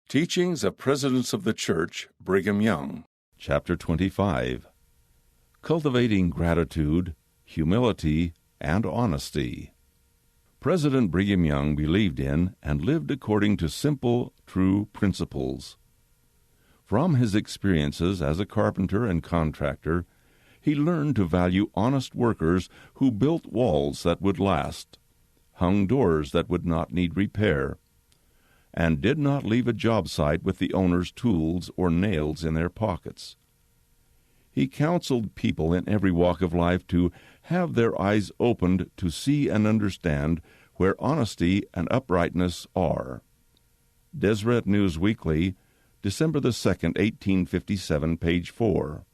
Teachings of Presidents of the Church, Brigham Young. Chapter 25. Cultivating Gratitude, Humility, and Honesty. President Brigham Young believed in and lived according to simple, true principles. From his experiences as a carpenter and contractor, he learned to value honest workers who built walls that would last, hung doors that would not need repair, and did not leave a job site with the owner's tools or nails in their pockets. He counseled people in every walk of life to have their eyes opened to see and understand where honesty and uprightness are. Deseret News Weekly, December 2, 1857, page 4.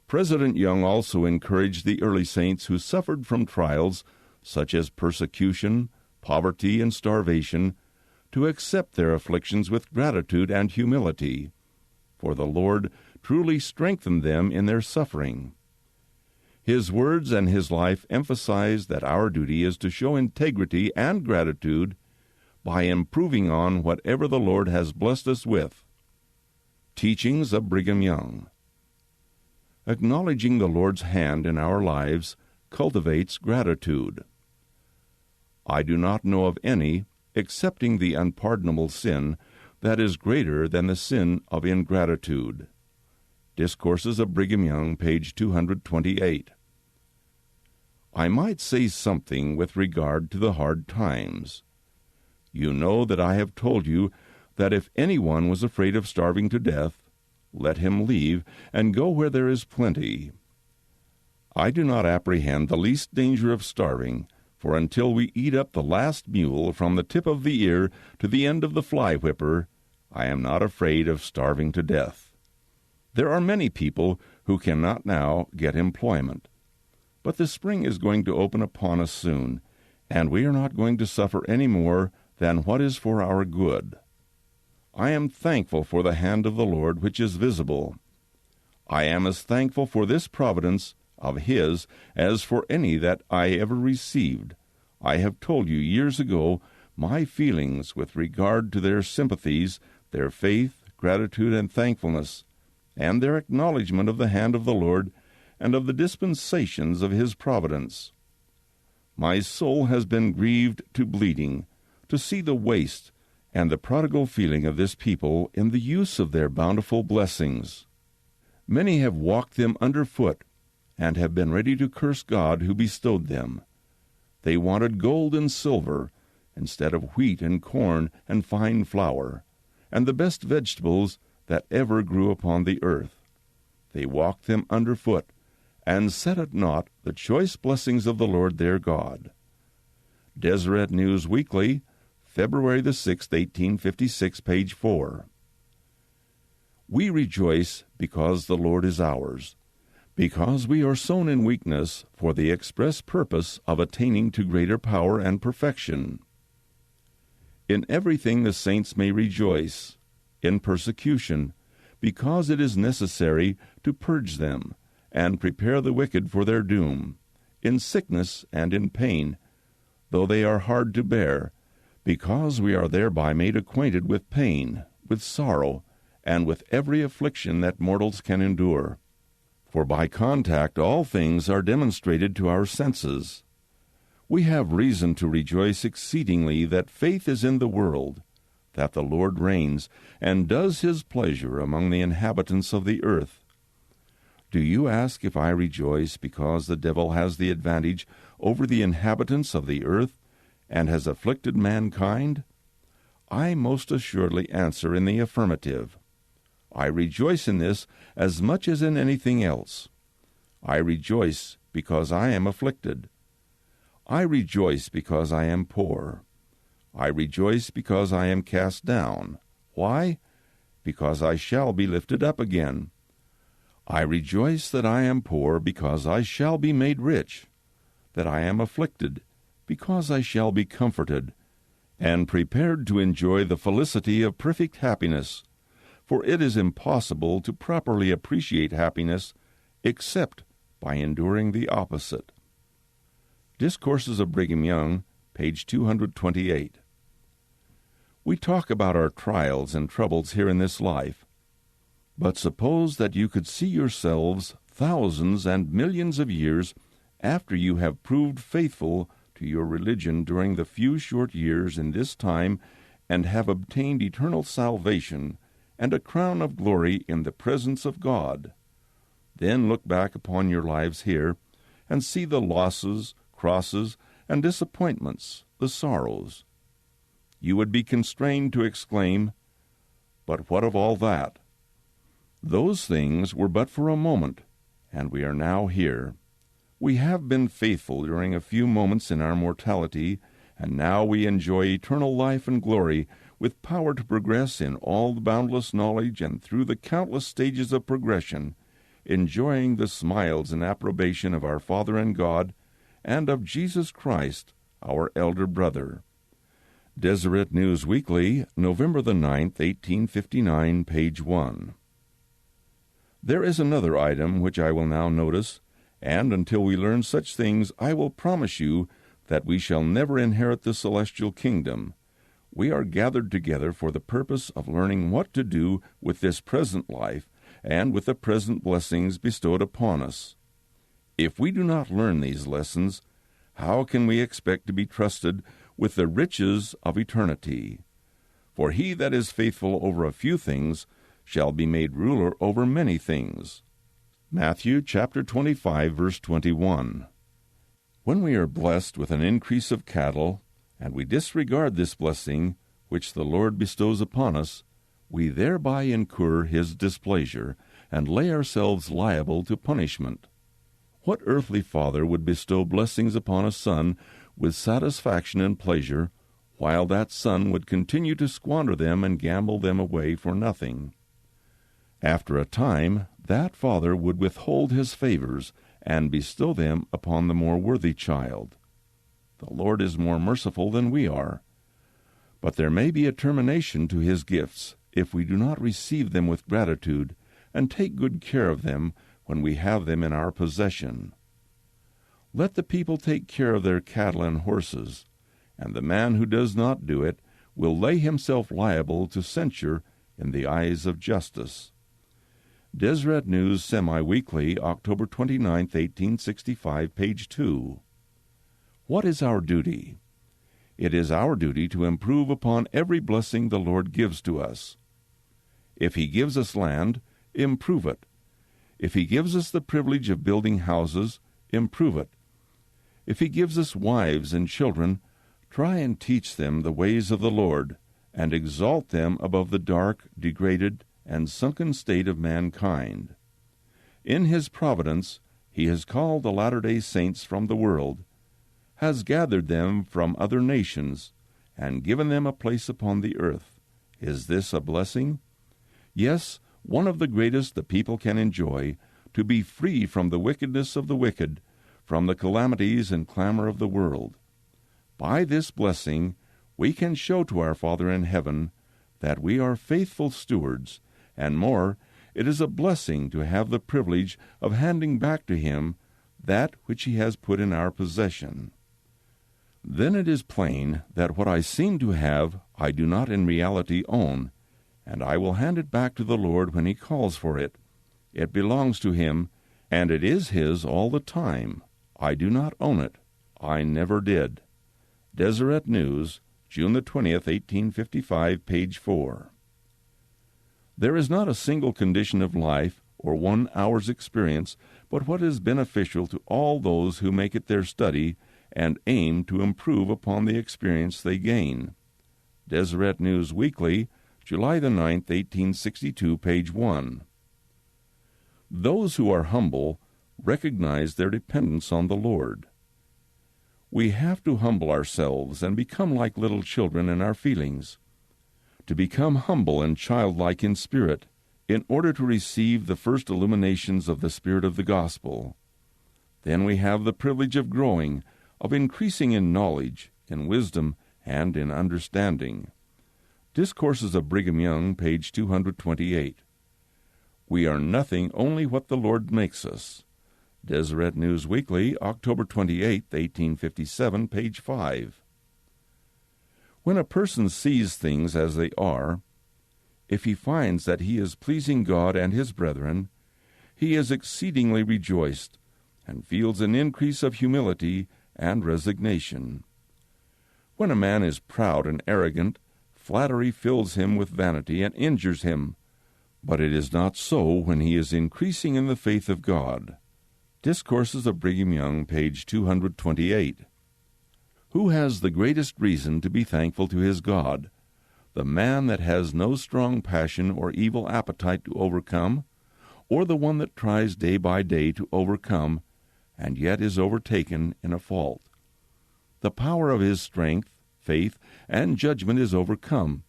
President Young also encouraged the early saints who suffered from trials such as persecution, poverty, and starvation to accept their afflictions with gratitude and humility, for the Lord truly strengthened them in their suffering. His words and his life emphasize that our duty is to show integrity and gratitude by improving on whatever the Lord has blessed us with. Teachings of Brigham Young. Acknowledging the Lord's hand in our lives cultivates gratitude. I do not know of any, excepting the unpardonable sin, that is greater than the sin of ingratitude. Discourses of Brigham Young, page 228. I might say something with regard to the hard times. You know that I have told you that if anyone was afraid of starving to death, let him leave and go where there is plenty. I do not apprehend the least danger of starving, for until we eat up the last mule from the tip of the ear to the end of the fly whipper, I am not afraid of starving to death. There are many people who cannot now get employment, but the spring is going to open upon us soon, and we are not going to suffer any more than what is for our good. I am thankful for the hand of the Lord which is visible. I am as thankful for this providence of His as for any that I ever received. I have told you years ago my feelings with regard to their sympathies, their faith, gratitude, and thankfulness, and their acknowledgment of the hand of the Lord and of the dispensations of His providence. My soul has been grieved to bleeding to see the waste and the prodigal feeling of this people in the use of their bountiful blessings. Many have walked them underfoot and have been ready to curse God who bestowed them. They wanted gold and silver instead of wheat and corn and fine flour, and the best vegetables that ever grew upon the earth. They walked them underfoot, and set at naught the choice blessings of the Lord their God. Deseret News Weekly, February 6, 1856, page 4. We rejoice because the Lord is ours, because we are sown in weakness for the express purpose of attaining to greater power and perfection. In everything the saints may rejoice, in persecution, because it is necessary to purge them, and prepare the wicked for their doom, in sickness and in pain, though they are hard to bear, because we are thereby made acquainted with pain, with sorrow, and with every affliction that mortals can endure. For by contact all things are demonstrated to our senses. We have reason to rejoice exceedingly that faith is in the world, that the Lord reigns, and does His pleasure among the inhabitants of the earth. Do you ask if I rejoice because the devil has the advantage over the inhabitants of the earth, and has afflicted mankind? I most assuredly answer in the affirmative. I rejoice in this as much as in anything else. I rejoice because I am afflicted. I rejoice because I am poor. I rejoice because I am cast down. Why? Because I shall be lifted up again. I rejoice that I am poor because I shall be made rich, that I am afflicted because I shall be comforted, and prepared to enjoy the felicity of perfect happiness, for it is impossible to properly appreciate happiness except by enduring the opposite. Discourses of Brigham Young, page 228. We talk about our trials and troubles here in this life, but suppose that you could see yourselves thousands and millions of years after you have proved faithful to your religion during the few short years in this time and have obtained eternal salvation and a crown of glory in the presence of God. Then look back upon your lives here and see the losses, crosses, and disappointments, the sorrows. You would be constrained to exclaim, "But what of all that? Those things were but for a moment, and we are now here. We have been faithful during a few moments in our mortality, and now we enjoy eternal life and glory, with power to progress in all the boundless knowledge and through the countless stages of progression, enjoying the smiles and approbation of our Father and God, and of Jesus Christ, our elder brother." Deseret News Weekly, November the 9th, 1859, page 1. There is another item which I will now notice, and until we learn such things, I will promise you that we shall never inherit the celestial kingdom. We are gathered together for the purpose of learning what to do with this present life and with the present blessings bestowed upon us. If we do not learn these lessons, how can we expect to be trusted with the riches of eternity? For he that is faithful over a few things shall be made ruler over many things. Matthew chapter 25, verse 21. When we are blessed with an increase of cattle, and we disregard this blessing which the Lord bestows upon us, we thereby incur his displeasure, and lay ourselves liable to punishment. What earthly father would bestow blessings upon a son with satisfaction and pleasure, while that son would continue to squander them and gamble them away for nothing? After a time, that father would withhold his favors and bestow them upon the more worthy child. The Lord is more merciful than we are. But there may be a termination to his gifts if we do not receive them with gratitude and take good care of them when we have them in our possession. Let the people take care of their cattle and horses, and the man who does not do it will lay himself liable to censure in the eyes of justice. Deseret News Semi-Weekly, October 29, 1865, page 2. What is our duty? It is our duty to improve upon every blessing the Lord gives to us. If he gives us land, improve it. If he gives us the privilege of building houses, improve it. If he gives us wives and children, try and teach them the ways of the Lord, and exalt them above the dark, degraded, and sunken state of mankind. In his providence, he has called the Latter-day Saints from the world, has gathered them from other nations, and given them a place upon the earth. Is this a blessing? Yes, one of the greatest the people can enjoy, to be free from the wickedness of the wicked, from the calamities and clamor of the world. By this blessing, we can show to our Father in heaven that we are faithful stewards, and more, it is a blessing to have the privilege of handing back to him that which he has put in our possession. Then it is plain that what I seem to have I do not in reality own, and I will hand it back to the Lord when he calls for it. It belongs to him, and it is his all the time. I do not own it. I never did. Deseret News, June the 20th, 1855, page 4. There is not a single condition of life or 1 hour's experience but what is beneficial to all those who make it their study and aim to improve upon the experience they gain. Deseret News Weekly, July the 9th, 1862, page 1. Those who are humble recognize their dependence on the Lord. We have to humble ourselves and become like little children in our feelings, to become humble and childlike in spirit, in order to receive the first illuminations of the Spirit of the gospel. Then we have the privilege of growing, of increasing in knowledge, in wisdom, and in understanding. Discourses of Brigham Young, page 228. We are nothing, only what the Lord makes us. Deseret News Weekly, October 28, 1857, page 5. When a person sees things as they are, if he finds that he is pleasing God and his brethren, he is exceedingly rejoiced, and feels an increase of humility and resignation. When a man is proud and arrogant, flattery fills him with vanity and injures him, but it is not so when he is increasing in the faith of God. Discourses of Brigham Young, page 228. Who has the greatest reason to be thankful to his God? The man that has no strong passion or evil appetite to overcome, or the one that tries day by day to overcome, and yet is overtaken in a fault? The power of his strength, faith, and judgment is overcome,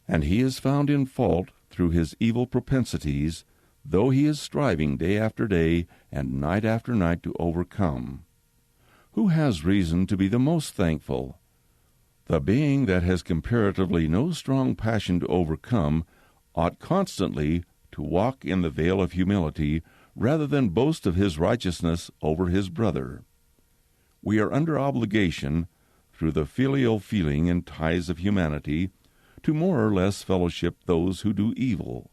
and he is found in fault through his evil propensities, though he is striving day after day and night after night to overcome. Who has reason to be the most thankful? The being that has comparatively no strong passion to overcome ought constantly to walk in the veil of humility rather than boast of his righteousness over his brother. We are under obligation, through the filial feeling and ties of humanity, to more or less fellowship those who do evil.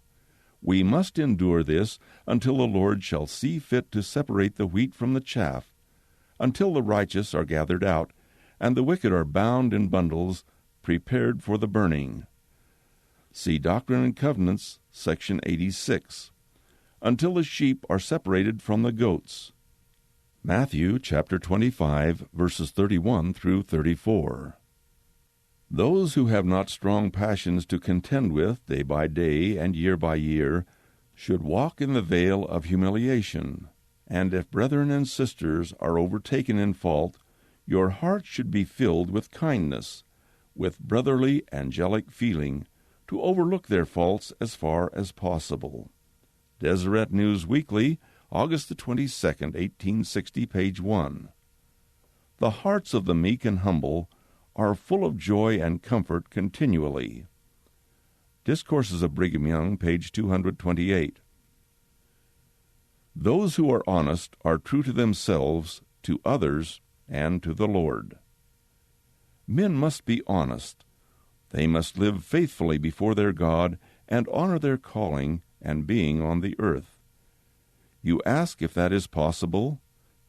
We must endure this until the Lord shall see fit to separate the wheat from the chaff, until the righteous are gathered out, and the wicked are bound in bundles, prepared for the burning. See Doctrine and Covenants, section 86. Until the sheep are separated from the goats. Matthew chapter 25, verses 31 through 34. Those who have not strong passions to contend with day by day and year by year should walk in the vale of humiliation, and if brethren and sisters are overtaken in fault, your heart should be filled with kindness, with brotherly angelic feeling, to overlook their faults as far as possible. Deseret News Weekly, August the 22nd, 1860, page 1. The hearts of the meek and humble are full of joy and comfort continually. Discourses of Brigham Young, page 228. Those who are honest are true to themselves, to others, and to the Lord. Men must be honest. They must live faithfully before their God and honor their calling and being on the earth. You ask if that is possible?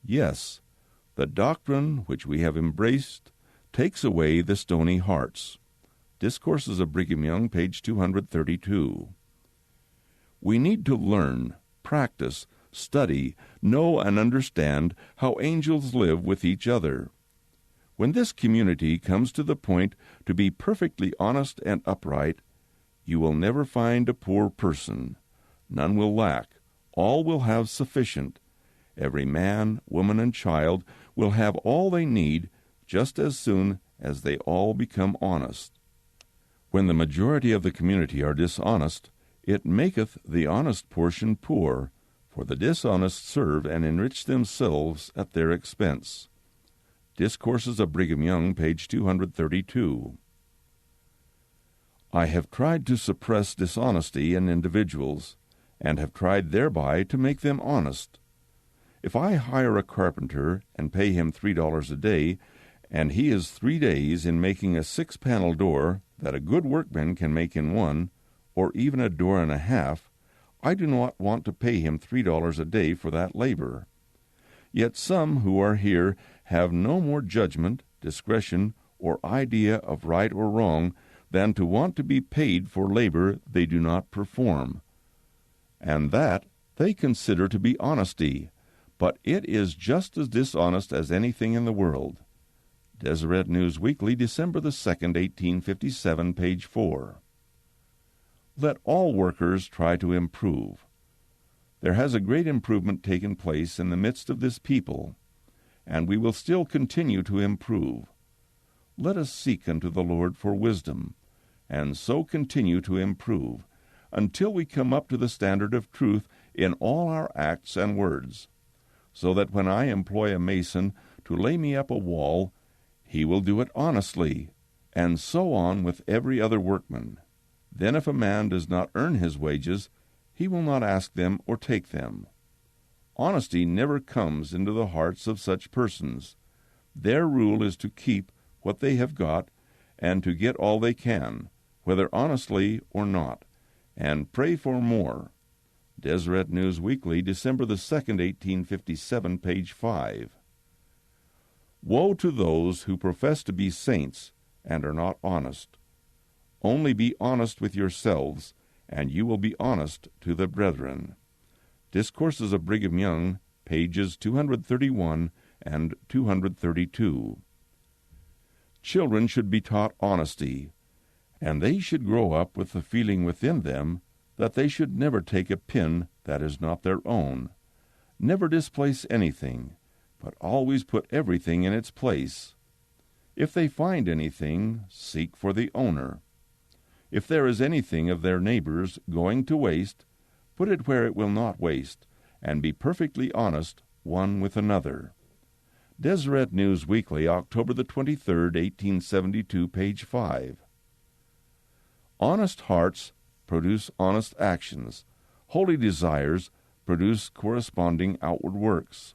Yes. The doctrine which we have embraced takes away the stony hearts. Discourses of Brigham Young, page 232. We need to learn, practice, study, know, and understand how angels live with each other. When this community comes to the point to be perfectly honest and upright, you will never find a poor person. None will lack. All will have sufficient. Every man, woman, and child will have all they need just as soon as they all become honest. When the majority of the community are dishonest, it maketh the honest portion poor, for the dishonest serve and enrich themselves at their expense. Discourses of Brigham Young, page 232. I have tried to suppress dishonesty in individuals, and have tried thereby to make them honest. If I hire a carpenter and pay him $3 a day, and he is 3 days in making a 6-panel door that a good workman can make in 1, or even a door and a half, I do not want to pay him $3 a day for that labor. Yet some who are here have no more judgment, discretion, or idea of right or wrong than to want to be paid for labor they do not perform. And that they consider to be honesty, but it is just as dishonest as anything in the world. Deseret News Weekly, December the 2nd, 1857, page 4. Let all workers try to improve. There has a great improvement taken place in the midst of this people, and we will still continue to improve. Let us seek unto the Lord for wisdom, and so continue to improve, until we come up to the standard of truth in all our acts and words, so that when I employ a mason to lay me up a wall, he will do it honestly, and so on with every other workman. Then if a man does not earn his wages, he will not ask them or take them. Honesty never comes into the hearts of such persons. Their rule is to keep what they have got, and to get all they can, whether honestly or not, and pray for more. Deseret News Weekly, December the 2nd, 1857, page 5. Woe to those who profess to be saints and are not honest. Only be honest with yourselves, and you will be honest to the brethren. Discourses of Brigham Young, pages 231 and 232. Children should be taught honesty, and they should grow up with the feeling within them that they should never take a pin that is not their own, never displace anything, but always put everything in its place. If they find anything, seek for the owner. If there is anything of their neighbor's going to waste, put it where it will not waste, and be perfectly honest one with another. Deseret News Weekly, October the 23rd, 1872, page 5. Honest hearts produce honest actions. Holy desires produce corresponding outward works.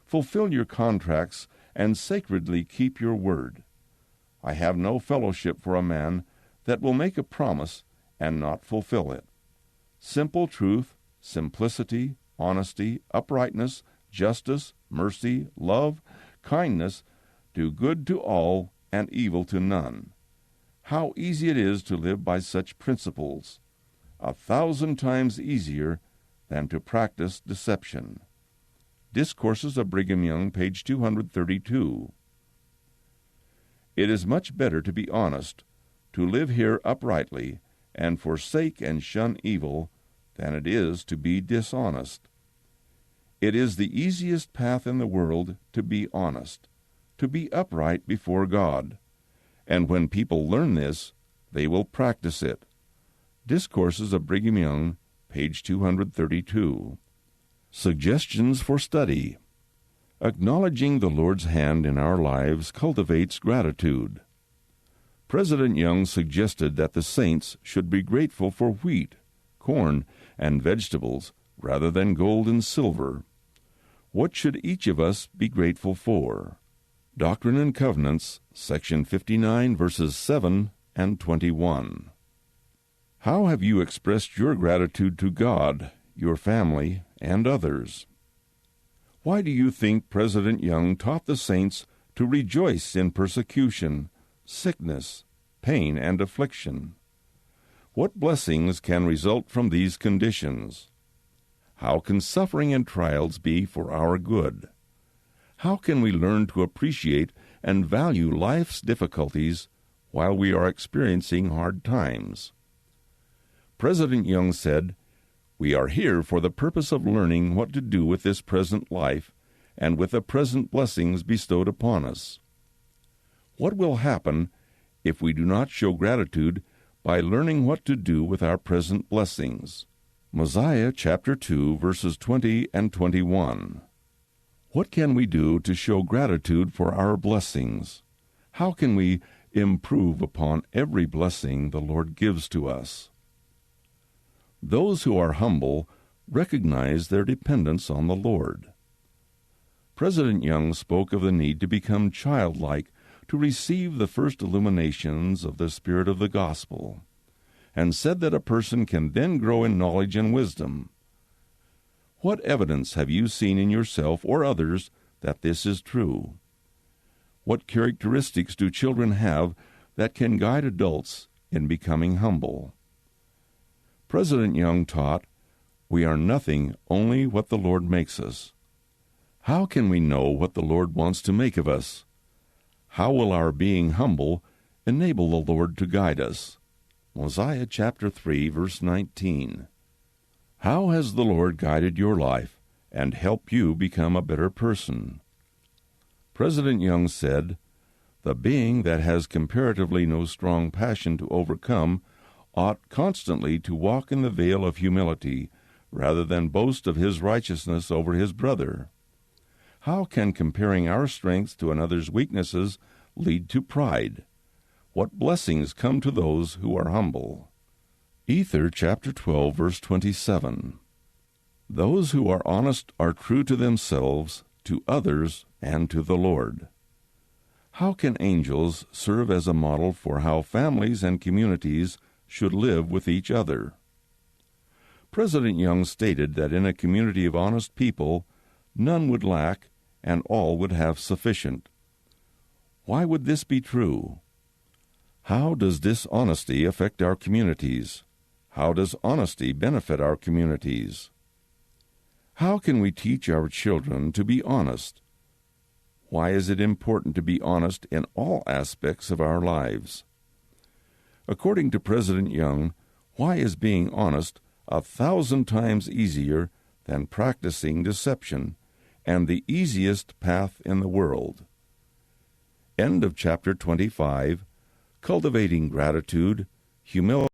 Fulfill your contracts and sacredly keep your word. I have no fellowship for a man that will make a promise and not fulfill it. Simple truth, simplicity, honesty, uprightness, justice, mercy, love, kindness, do good to all and evil to none. How easy it is to live by such principles! 1,000 times easier than to practice deception. Discourses of Brigham Young, page 232. It is much better to be honest, to live here uprightly, and forsake and shun evil, than it is to be dishonest. It is the easiest path in the world to be honest, to be upright before God. And when people learn this, they will practice it. Discourses of Brigham Young, page 232. Suggestions for study. Acknowledging the Lord's hand in our lives cultivates gratitude. President Young suggested that the saints should be grateful for wheat, corn, and vegetables rather than gold and silver. What should each of us be grateful for? Doctrine and Covenants, section 59, verses 7 and 21. How have you expressed your gratitude to God, your family, and others? Why do you think President Young taught the saints to rejoice in persecution, sickness, pain, and affliction? What blessings can result from these conditions? How can suffering and trials be for our good? How can we learn to appreciate and value life's difficulties while we are experiencing hard times? President Young said, "We are here for the purpose of learning what to do with this present life and with the present blessings bestowed upon us." What will happen if we do not show gratitude by learning what to do with our present blessings? Mosiah chapter 2, verses 20 and 21. What can we do to show gratitude for our blessings? How can we improve upon every blessing the Lord gives to us? Those who are humble recognize their dependence on the Lord. President Young spoke of the need to become childlike to receive the first illuminations of the Spirit of the gospel, and said that a person can then grow in knowledge and wisdom. What evidence have you seen in yourself or others that this is true? What characteristics do children have that can guide adults in becoming humble? President Young taught, "We are nothing, only what the Lord makes us." How can we know what the Lord wants to make of us? How will our being humble enable the Lord to guide us? Mosiah chapter 3, verse 19. How has the Lord guided your life and helped you become a better person? President Young said, "The being that has comparatively no strong passion to overcome ought constantly to walk in the veil of humility rather than boast of his righteousness over his brother." How can comparing our strength to another's weaknesses lead to pride? What blessings come to those who are humble? Ether chapter 12, verse 27. Those who are honest are true to themselves, to others, and to the Lord. How can angels serve as a model for how families and communities should live with each other? President Young stated that in a community of honest people, none would lack and all would have sufficient. Why would this be true? How does dishonesty affect our communities? How does honesty benefit our communities? How can we teach our children to be honest? Why is it important to be honest in all aspects of our lives? According to President Young, why is being honest 1,000 times easier than practicing deception and the easiest path in the world? End of chapter 25, Cultivating Gratitude, Humility.